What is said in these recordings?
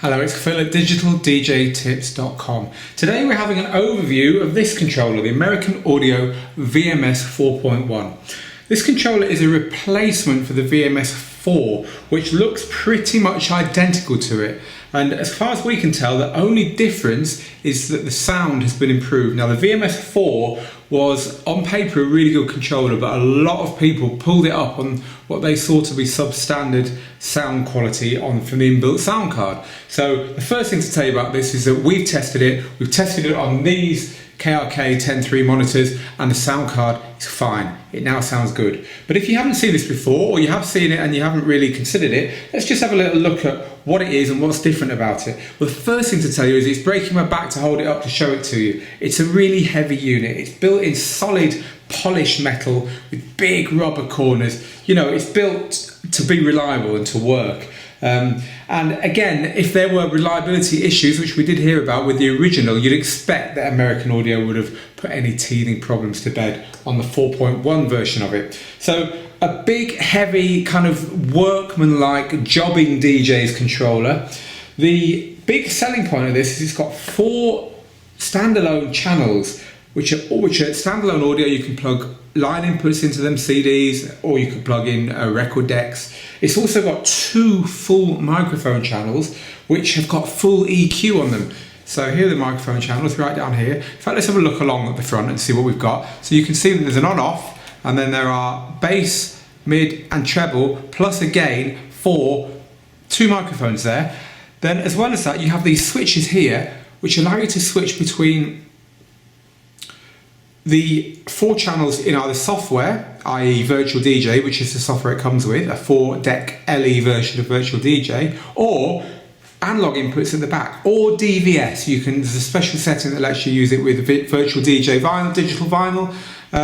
Hello, it's Phil at digitaldjtips.com. Today we're having an overview of this controller, the American Audio VMS4.1. This controller is a replacement for the VMS4, which looks pretty much identical to it. And as far as we can tell, the only difference is that the sound has been improved. Now, the VMS4 was on paper a really good controller, but a lot of people pulled it up on what they saw to be substandard sound quality from the inbuilt sound card. So the first thing to tell you about this is that we've tested it. We've tested it on these KRK 10.3 monitors, and the sound card is fine. It now sounds good. But if you haven't seen this before, or you have seen it and you haven't really considered it, let's just have a little look at what it is and what's different about it. Well, the first thing to tell you is it's breaking my back to hold it up to show it to you. It's a really heavy unit. It's built in solid polished metal with big rubber corners. You know, it's built to be reliable and to work. And again, if there were reliability issues, which we did hear about with the original, you'd expect that American Audio would have put any teething problems to bed on the 4.1 version of it. So a big, heavy, kind of workman-like jobbing DJ's controller. The big selling point of this is it's got 4 standalone channels, which are standalone audio. You can plug line inputs into them, CDs, or you can plug in record decks. It's also got 2 full microphone channels, which have got full EQ on them. So here are the microphone channels right down here. In fact, let's have a look along at the front and see what we've got. So you can see that there's an on-off, and then there are bass, mid, and treble, plus again 2 microphones there. Then, as well as that, you have these switches here, which allow you to switch between the 4 channels in either software, i.e. Virtual DJ, which is the software it comes with, a 4-deck LE version of Virtual DJ, or analog inputs at the back, or DVS. There's a special setting that lets you use it with Virtual DJ vinyl, digital vinyl.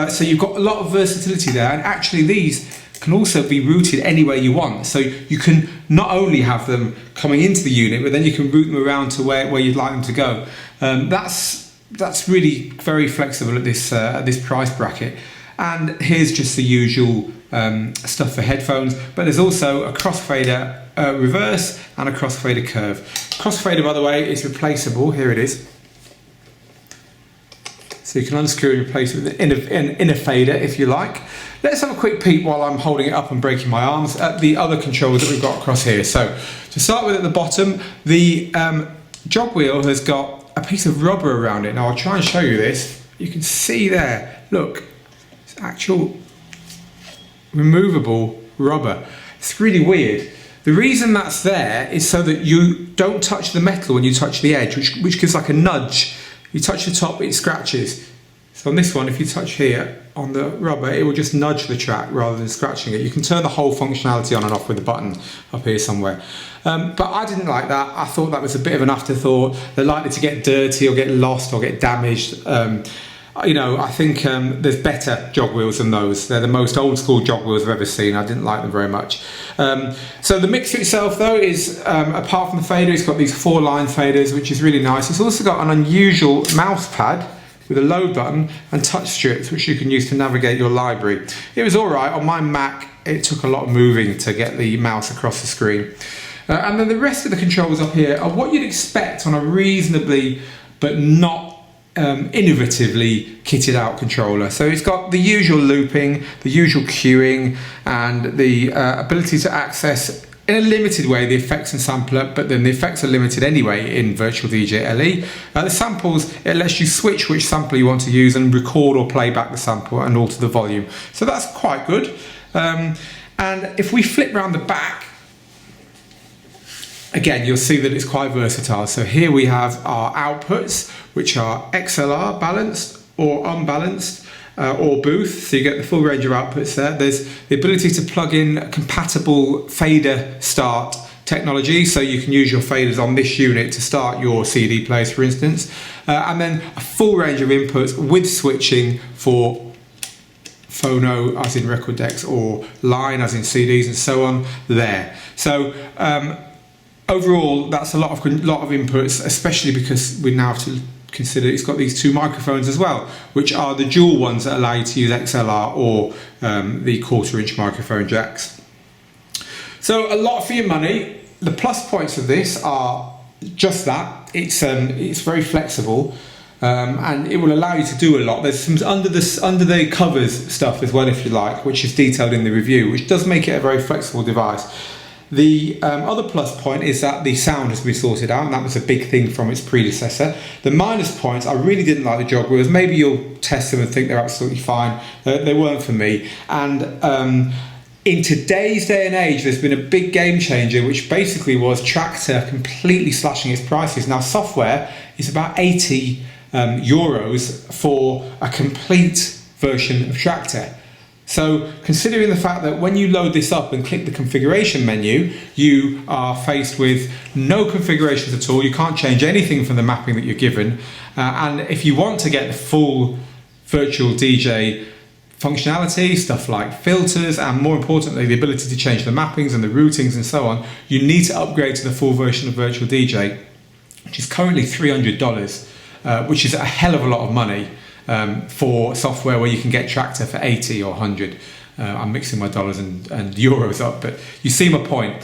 So you've got a lot of versatility there, and actually these can also be routed any way you want. So you can not only have them coming into the unit, but then you can route them around to where you'd like them to go. That's really very flexible at this price bracket. And here's just the usual stuff for headphones, but there's also a crossfader reverse and a crossfader curve. Crossfader, by the way, is replaceable. Here it is. So you can unscrew and replace it with an inner fader if you like. Let's have a quick peek while I'm holding it up and breaking my arms at the other controllers that we've got across here. So to start with, at the bottom, the Jog Wheel has got a piece of rubber around it. Now I'll try and show you this. You can see there, look, it's actual removable rubber. It's really weird. The reason that's there is so that you don't touch the metal when you touch the edge, which gives like a nudge. You touch the top, it scratches. So on this one, if you touch here on the rubber, it will just nudge the track rather than scratching it. You can turn the whole functionality on and off with the button up here somewhere. But I didn't like that. I thought that was a bit of an afterthought. They're likely to get dirty or get lost or get damaged. You know, I think there's better jog wheels than those. They're the most old school jog wheels I've ever seen. I didn't like them very much. So the mixer itself, though, is apart from the fader, it's got these 4-line faders, which is really nice. It's also got an unusual mouse pad with a load button and touch strips, which you can use to navigate your library. It was all right. On my Mac, it took a lot of moving to get the mouse across the screen. And then the rest of the controls up here are what you'd expect on a reasonably but not innovatively kitted out controller. So it's got the usual looping, the usual queuing, and the ability to access in a limited way the effects and sampler, but then the effects are limited anyway in Virtual DJ LE. The samples, it lets you switch which sample you want to use and record or play back the sample and alter the volume. So that's quite good. And if we flip around the back, again, you'll see that it's quite versatile. So here we have our outputs, which are XLR balanced or unbalanced, or booth, so you get the full range of outputs there. There's the ability to plug in compatible fader start technology, so you can use your faders on this unit to start your CD players, for instance. And then a full range of inputs with switching for phono, as in record decks, or line, as in CDs, and so on there. So overall, that's a lot of inputs, especially because we now have to consider it's got these 2 microphones as well, which are the dual ones that allow you to use XLR or the 1/4-inch microphone jacks. So a lot for your money. The plus points of this are just that. It's very flexible. And it will allow you to do a lot. There's some under the covers stuff as well, if you like, which is detailed in the review, which does make it a very flexible device. The other plus point is that the sound has been sorted out, and that was a big thing from its predecessor. The minus points, I really didn't like the jog wheels. Maybe you'll test them and think they're absolutely fine. They weren't for me. And in today's day and age, there's been a big game changer, which basically was Tractor completely slashing its prices. Now, software is about 80 euros for a complete version of Tractor. So considering the fact that when you load this up and click the configuration menu, you are faced with no configurations at all. You can't change anything from the mapping that you're given. And if you want to get the full virtual DJ functionality, stuff like filters, and more importantly, the ability to change the mappings and the routings and so on, you need to upgrade to the full version of Virtual DJ, which is currently $300, which is a hell of a lot of money. For software where you can get Tractor for 80 or 100. I'm mixing my dollars and euros up, but you see my point.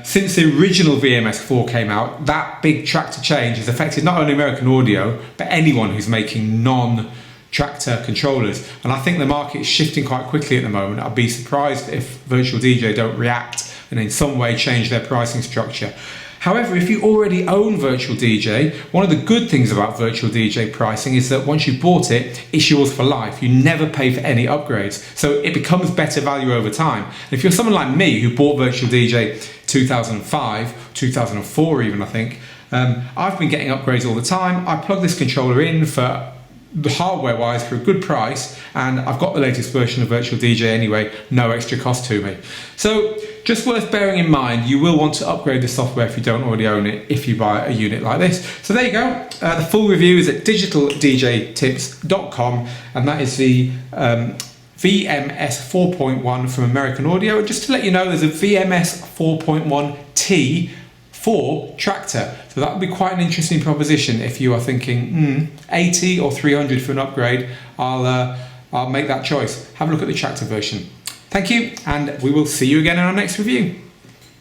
Since the original VMS4 came out, that big Tractor change has affected not only American Audio, but anyone who's making non-Tractor controllers. And I think the market is shifting quite quickly at the moment. I'd be surprised if Virtual DJ don't react and in some way change their pricing structure. However, if you already own Virtual DJ, one of the good things about Virtual DJ pricing is that once you've bought it, it's yours for life. You never pay for any upgrades. So it becomes better value over time. And if you're someone like me who bought Virtual DJ 2005, 2004 even, I think, I've been getting upgrades all the time. I plug this controller in for the hardware-wise for a good price, and I've got the latest version of Virtual DJ anyway, no extra cost to me. So just worth bearing in mind, you will want to upgrade the software if you don't already own it, if you buy a unit like this. So there you go. The full review is at digitaldjtips.com, and that is the VMS 4.1 from American Audio. Just to let you know, there's a VMS 4.1T for Tractor. So that would be quite an interesting proposition if you are thinking 80 or 300 for an upgrade. I'll make that choice. Have a look at the Tractor version. Thank you, and we will see you again in our next review.